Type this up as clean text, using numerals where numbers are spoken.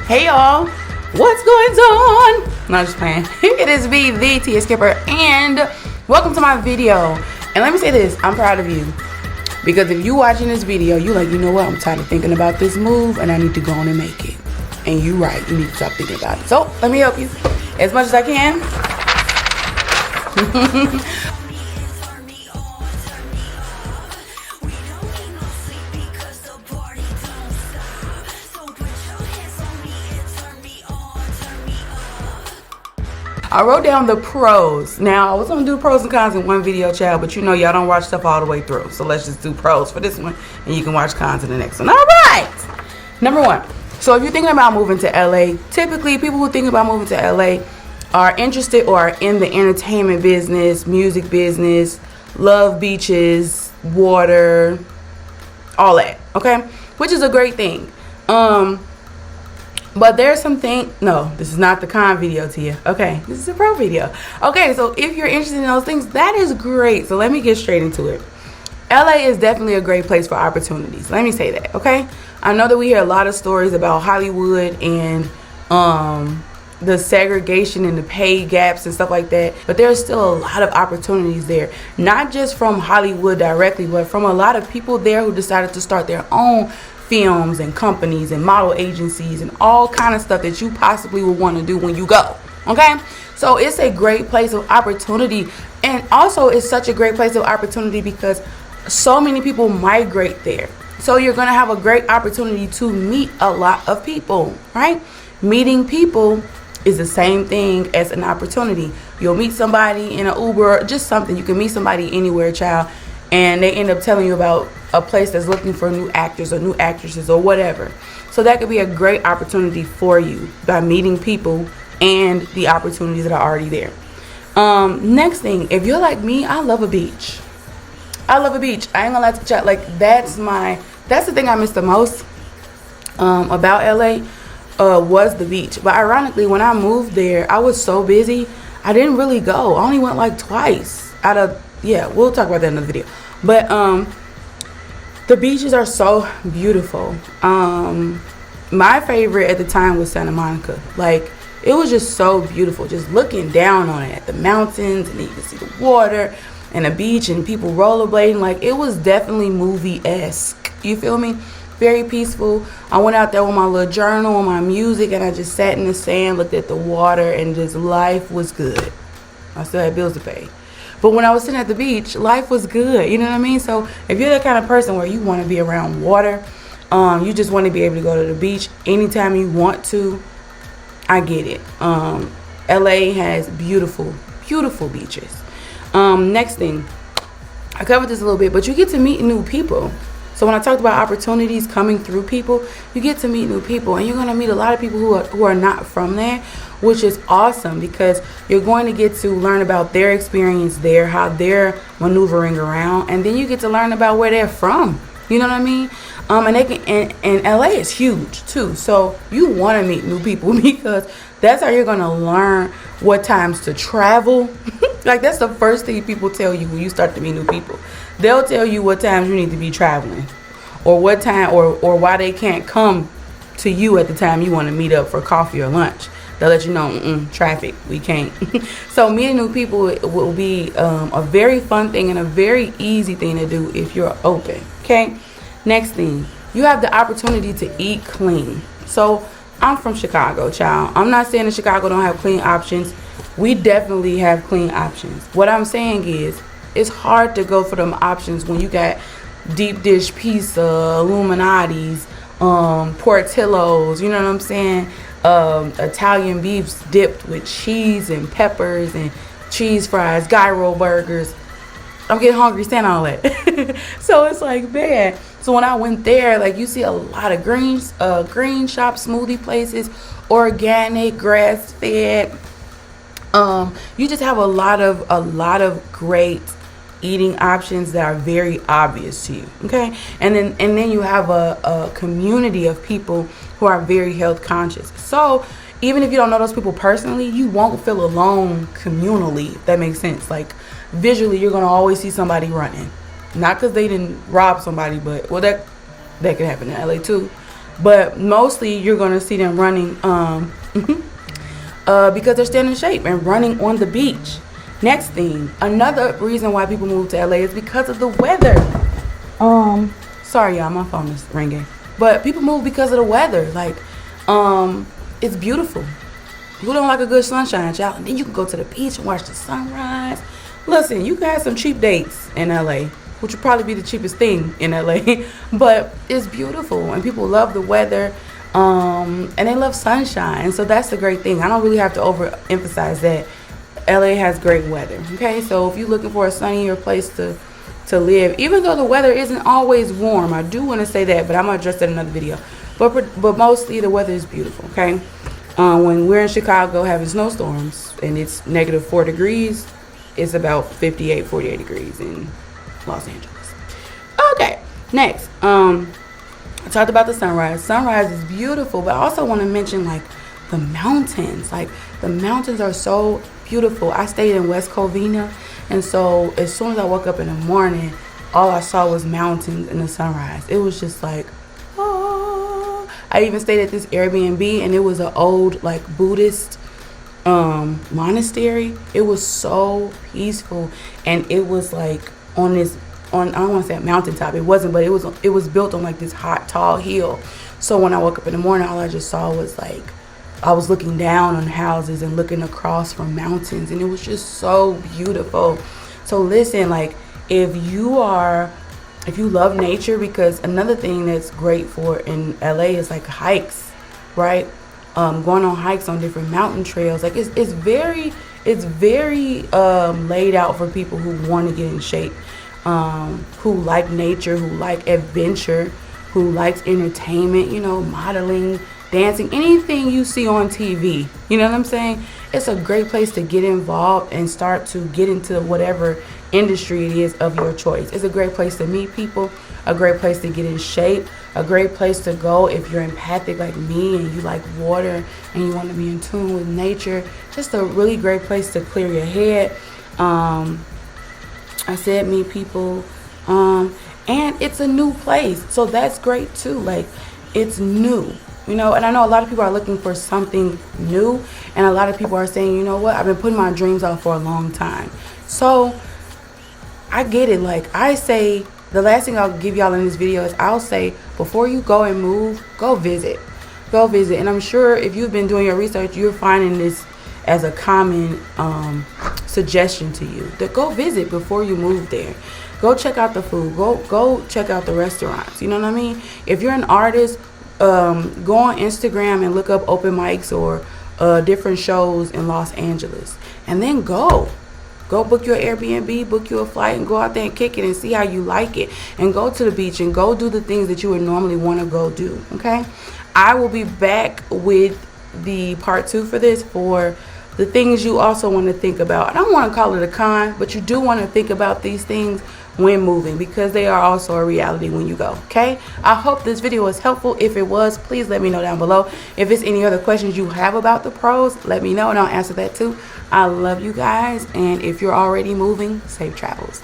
Hey y'all, what's going on? No, just playing. It is me, the Tia Skipper, and welcome to my video. And let me say this, I'm proud of you. Because if you watching this video, you like, you know what, I'm tired of thinking about this move and I need to go on and make it. And you right, you need to stop thinking about it. So let me help you as much as I can. I wrote down the pros. Now, I was gonna do pros and cons in one video, child, but you know y'all don't watch stuff all the way through. So let's just do pros for this one, and you can watch cons in the next one. All right. Number one. So if you're thinking about moving to LA, typically people who think about moving to LA are interested or are in the entertainment business, music business, love beaches, water, all that. Okay, which is a great thing. But there's something, no, this is not the con video, Tia. Okay, this is a pro video. Okay, so if you're interested in those things, that is great. So let me get straight into it. LA is definitely a great place for opportunities. Let me say that, okay? I know that we hear a lot of stories about Hollywood and the segregation and the pay gaps and stuff like that. But there's still a lot of opportunities there. Not just from Hollywood directly, but from a lot of people there who decided to start their own films and companies and model agencies and all kind of stuff that you possibly would want to do when you go. Okay, so it's a great place of opportunity, and also it's such a great place of opportunity because so many people migrate there. So you're going to have a great opportunity to meet a lot of people, right? Meeting people is the same thing as an opportunity. You'll meet somebody in an Uber, just something. You can meet somebody anywhere, child, and they end up telling you about a place that's looking for new actors or new actresses or whatever. So that could be a great opportunity for you by meeting people and the opportunities that are already there. Next thing, if you're like me, I love a beach. I love a beach. I ain't gonna lie to chat. Like that's the thing I miss the most about LA was the beach. But ironically, when I moved there, I was so busy, I didn't really go. I only went like twice out of, yeah, we'll talk about that in another video. But the beaches are so beautiful. My favorite at the time was Santa Monica. Like, it was just so beautiful. Just looking down on it, the mountains, and you can see the water and the beach and people rollerblading. Like, it was definitely movie-esque. You feel me? Very peaceful. I went out there with my little journal and my music, and I just sat in the sand, looked at the water, and just life was good. I still had bills to pay. But when I was sitting at the beach, life was good. You know what I mean? So if you're the kind of person where you want to be around water, you just want to be able to go to the beach anytime you want to, I get it. LA has beautiful, beautiful beaches. Next thing, I covered this a little bit, but you get to meet new people. So when I talked about opportunities coming through people, you get to meet new people, and you're going to meet a lot of people who are not from there, which is awesome because you're going to get to learn about their experience there, how they're maneuvering around, and then you get to learn about where they're from. You know what I mean? And they can, and LA is huge too, so you want to meet new people because that's how you're going to learn what times to travel. Like, that's the first thing people tell you when you start to meet new people. They'll tell you what times you need to be traveling, or what time, or why they can't come to you at the time you want to meet up for coffee or lunch. They'll let you know, traffic, we can't. So meeting new people will be a very fun thing and a very easy thing to do if you're open. Okay. Next thing, you have the opportunity to eat clean. So I'm from Chicago, child. I'm not saying that Chicago don't have clean options. We definitely have clean options. What I'm saying is, it's hard to go for them options when you got deep dish pizza, Illuminati's, Portillo's, you know what I'm saying? Italian beefs dipped with cheese and peppers and cheese fries, gyro burgers. I'm getting hungry saying all that. So it's like, man. So when I went there, like, you see a lot of green shop smoothie places, organic, grass fed. You just have a lot of great eating options that are very obvious to you. Okay, and then you have a community of people who are very health conscious. So even if you don't know those people personally, you won't feel alone communally, if that makes sense. Like, visually, you're gonna always see somebody running. Not because they didn't rob somebody, but, well, that could happen in LA too. But mostly you're going to see them running because they're staying in shape and running on the beach. Next thing, another reason why people move to LA is because of the weather. Sorry y'all, my phone is ringing. But people move because of the weather. Like, it's beautiful. Who don't like a good sunshine, y'all? And then you can go to the beach and watch the sunrise. Listen, you can have some cheap dates in LA, which would probably be the cheapest thing in LA. But it's beautiful and people love the weather. And they love sunshine. So that's the great thing. I don't really have to overemphasize that. LA has great weather. Okay, so if you're looking for a sunnier place to live, even though the weather isn't always warm, I do want to say that, but I'm gonna address that in another video. But mostly the weather is beautiful. Okay, when we're in Chicago having snowstorms and it's -4 degrees, it's about 48 degrees in Los Angeles. Okay, next, I talked about the sunrise. Sunrise is beautiful, but I also want to mention like the mountains. Like the mountains are so beautiful. I stayed in West Covina, and so as soon as I woke up in the morning, all I saw was mountains and the sunrise. It was just like, oh. I even stayed at this Airbnb, and it was an old like Buddhist monastery. It was so peaceful, and it was like on I don't want to say a mountaintop. It wasn't, but it was built on like this hot, tall hill. So when I woke up in the morning, all I just saw was like, I was looking down on houses and looking across from mountains, and it was just so beautiful. So listen, like if you love nature, because another thing that's great for in LA is like hikes, right? Going on hikes on different mountain trails. Like it's very laid out for people who want to get in shape, who like nature, who like adventure, who likes entertainment, modeling, dancing, anything you see on TV. You know what I'm saying? It's a great place to get involved and start to get into whatever industry it is of your choice. It's a great place to meet people, a great place to get in shape, a great place to go if you're empathic like me and you like water and you want to be in tune with nature. Just a really great place to clear your head. I said meet people, and it's a new place, so that's great too. Like it's new. And I know a lot of people are looking for something new, and a lot of people are saying, you know what, I've been putting my dreams off for a long time. So I get it. Like I say, the last thing I'll give y'all in this video is I'll say, before you go and move, go visit. And I'm sure if you've been doing your research, you're finding this as a common suggestion to you, that go visit before you move there. Go check out the food. Go check out the restaurants. You know what I mean? If you're an artist, go on Instagram and look up open mics or different shows in Los Angeles, and then go book your Airbnb, book you a flight, and go out there and kick it and see how you like it, and go to the beach and go do the things that you would normally want to go do. Okay, I will be back with the part 2 for this, for the things you also want to think about. I don't want to call it a con, but you do want to think about these things when moving, because they are also a reality when you go. Okay, I hope this video was helpful. If it was, please let me know down below. If it's any other questions you have about the pros, let me know and I'll answer that too. I love you guys, and if you're already moving, safe travels.